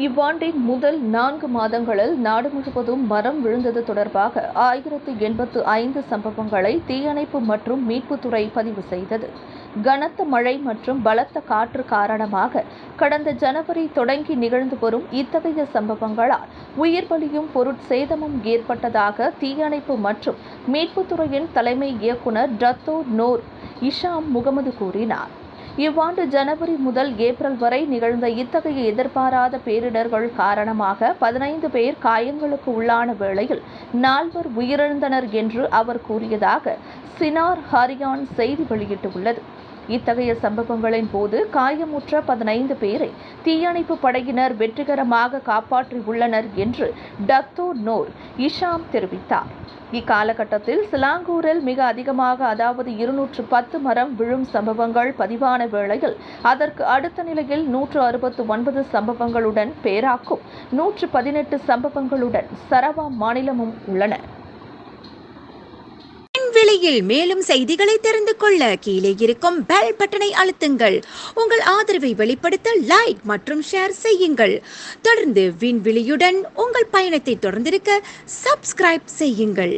இவ்வாண்டின் முதல் 4 மாதங்களில் நாடு முழுவதும் மரம் விழுந்தது தொடர்பாக 1085 சம்பவங்களை தீயணைப்பு மற்றும் மீட்புத்துறை பதிவு செய்தது. கனத்த மழை மற்றும் பலத்த காற்று காரணமாக கடந்த ஜனவரி தொடங்கி நிகழ்ந்து வரும் இத்தகைய சம்பவங்களால் உயிர் பலியும் பொருட்சேதமும் ஏற்பட்டதாக தீயணைப்பு மற்றும் மீட்புத்துறையின் தலைமை இயக்குநர் டத்தோ நோர் இஷாம் முகமது கூறினார். இவ்வாண்டு ஜனவரி முதல் ஏப்ரல் வரை நிகழ்ந்த இத்தகைய எதிர்பாராத பேரிடர்கள் காரணமாக 15 பேர் காயங்களுக்கு உள்ளான வேளையில் 4 உயிரிழந்தனர் என்று அவர் கூறியதாக சினார் ஹரியான் செய்தி வெளியிட்டுள்ளது. இத்தகைய சம்பவங்களின் போது காயமுற்ற 15 பேரை தீயணைப்பு படையினர் வெற்றிகரமாக காப்பாற்றியுள்ளனர் என்று டத்தோ நோர் இஷாம் தெரிவித்தார். இக்காலகட்டத்தில் சிலாங்கூரில் மிக அதிகமாக அதாவது 210 மரம் விழும் சம்பவங்கள் பதிவான வேளையில் அதற்கு அடுத்த நிலையில் 169 சம்பவங்களுடன் பேராக்கும் 118 சம்பவங்களுடன் சரவா மாநிலமும் உள்ளன. விண்வெளியில் மேலும் செய்திகளை தெரிந்து கொள்ள கீழே இருக்கும் பெல் பட்டனை அழுத்துங்கள். உங்கள் ஆதரவை வெளிப்படுத்த லைக் மற்றும் ஷேர் செய்யுங்கள். தொடர்ந்து விண்வெளியுடன் உங்கள் பயணத்தை தொடர்ந்திருக்க சப்ஸ்கிரைப் செய்யுங்கள்.